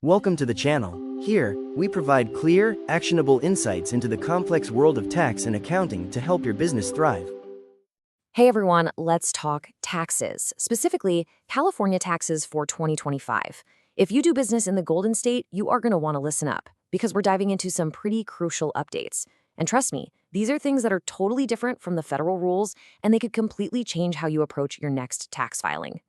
Welcome to the channel. Here, we provide clear, actionable insights into the complex world of tax and accounting to help your business thrive. Hey everyone, let's talk taxes, specifically California taxes for 2025. If you do business in the Golden State, you are going to want to listen up because we're diving into some pretty crucial updates. And trust me, these are things that are totally different from the federal rules, and they could completely change how you approach your next tax filing.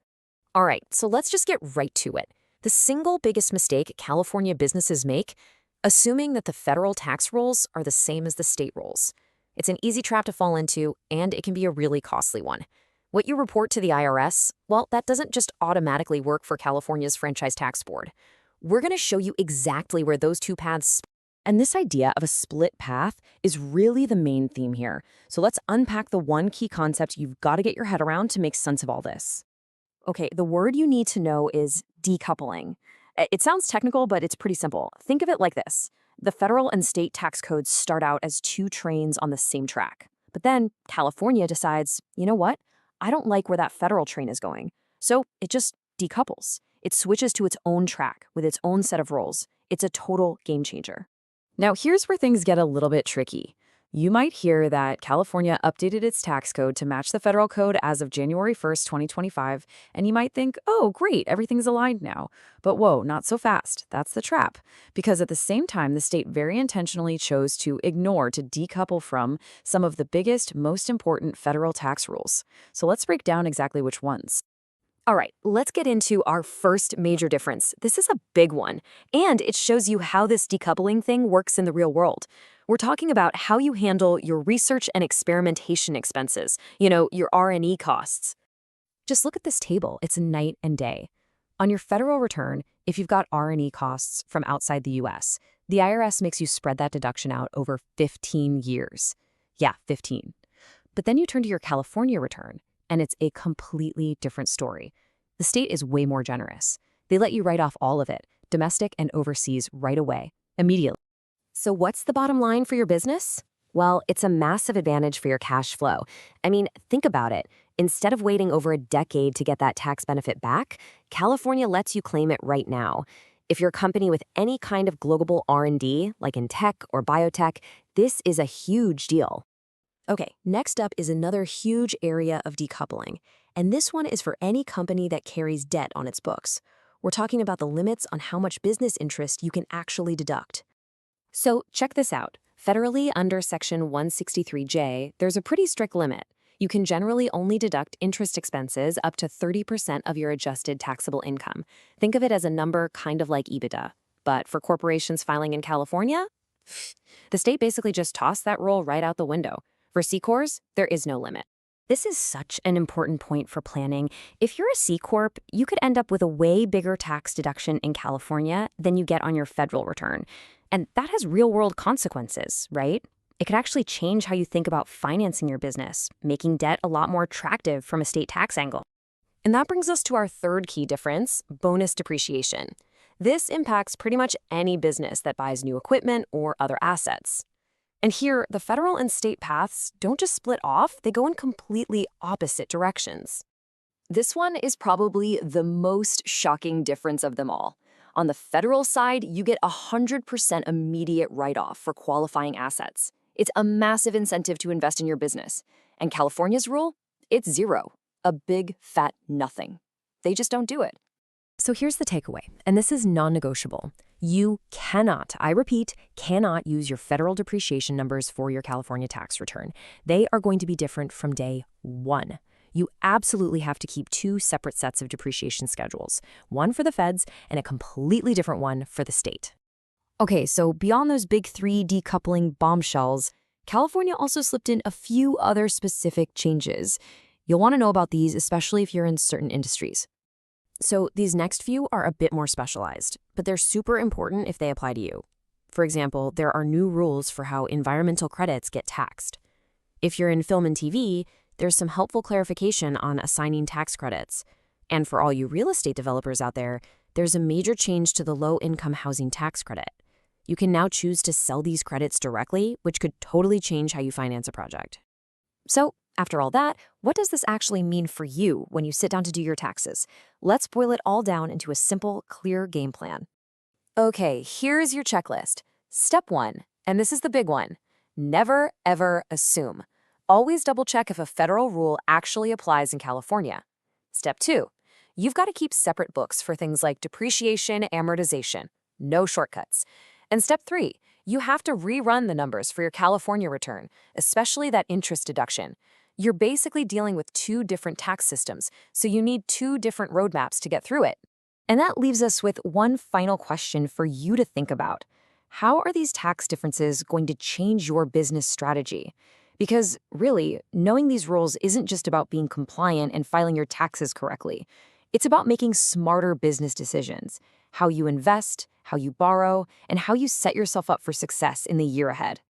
All right, so let's just get right to it. The single biggest mistake California businesses make, assuming that the federal tax rules are the same as the state rules. It's an easy trap to fall into, and it can be a really costly one. What you report to the IRS, well, that doesn't just automatically work for California's Franchise Tax Board. We're going to show you exactly where those two paths. And this idea of a split path is really the main theme here. So let's unpack the one key concept you've got to get your head around to make sense of all this. Okay, the word you need to know is decoupling. It sounds technical, but it's pretty simple. Think of it like this. The federal and state tax codes start out as two trains on the same track. But then California decides, you know what? I don't like where that federal train is going. So it just decouples. It switches to its own track with its own set of rules. It's a total game changer. Now, here's where things get a little bit tricky. You might hear that California updated its tax code to match the federal code as of January 1st, 2025, and you might think, oh, great, everything's aligned now. But whoa, not so fast. That's the trap. Because at the same time, the state very intentionally chose to decouple from some of the biggest, most important federal tax rules. So let's break down exactly which ones. All right, let's get into our first major difference. This is a big one, and it shows you how this decoupling thing works in the real world. We're talking about how you handle your research and experimentation expenses, your R&E costs. Just look at this table. It's night and day. On your federal return, if you've got R&E costs from outside the U.S., the IRS makes you spread that deduction out over 15 years. Yeah, 15. But then you turn to your California return, and it's a completely different story. The state is way more generous. They let you write off all of it, domestic and overseas, right away, immediately. So what's the bottom line for your business? Well, it's a massive advantage for your cash flow. I mean, think about it. Instead of waiting over a decade to get that tax benefit back, California lets you claim it right now. If you're a company with any kind of global R&D, like in tech or biotech, this is a huge deal. Okay, next up is another huge area of decoupling, and this one is for any company that carries debt on its books. We're talking about the limits on how much business interest you can actually deduct. So check this out. Federally, under Section 163J, there's a pretty strict limit. You can generally only deduct interest expenses up to 30% of your adjusted taxable income. Think of it as a number kind of like EBITDA. But for corporations filing in California, the state basically just tossed that rule right out the window. For C-Corps, there is no limit. This is such an important point for planning. If you're a C-Corp, you could end up with a way bigger tax deduction in California than you get on your federal return. And that has real-world consequences, right? It could actually change how you think about financing your business, making debt a lot more attractive from a state tax angle. And that brings us to our third key difference, bonus depreciation. This impacts pretty much any business that buys new equipment or other assets. And here, the federal and state paths don't just split off, they go in completely opposite directions. This one is probably the most shocking difference of them all. On the federal side, you get 100% immediate write-off for qualifying assets. It's a massive incentive to invest in your business. And California's rule? It's zero. A big, fat nothing. They just don't do it. So here's the takeaway, and this is non-negotiable. You cannot, I repeat, cannot use your federal depreciation numbers for your California tax return. They are going to be different from day one. You absolutely have to keep two separate sets of depreciation schedules, one for the feds and a completely different one for the state. Okay, so beyond those big three decoupling bombshells, California also slipped in a few other specific changes. You'll want to know about these, especially if you're in certain industries. So these next few are a bit more specialized, but they're super important if they apply to you. For example, there are new rules for how environmental credits get taxed. If you're in film and TV, there's some helpful clarification on assigning tax credits. And for all you real estate developers out there, there's a major change to the low-income housing tax credit. You can now choose to sell these credits directly, which could totally change how you finance a project. So, after all that, what does this actually mean for you when you sit down to do your taxes? Let's boil it all down into a simple, clear game plan. Okay, here's your checklist. Step 1, and this is the big one. Never, ever assume. Always double-check if a federal rule actually applies in California. Step 2, you've got to keep separate books for things like depreciation, amortization. No shortcuts. And step 3, you have to rerun the numbers for your California return, especially that interest deduction. You're basically dealing with 2 different tax systems, so you need 2 different roadmaps to get through it. And that leaves us with one final question for you to think about. How are these tax differences going to change your business strategy? Because really, knowing these rules isn't just about being compliant and filing your taxes correctly. It's about making smarter business decisions, how you invest, how you borrow, and how you set yourself up for success in the year ahead.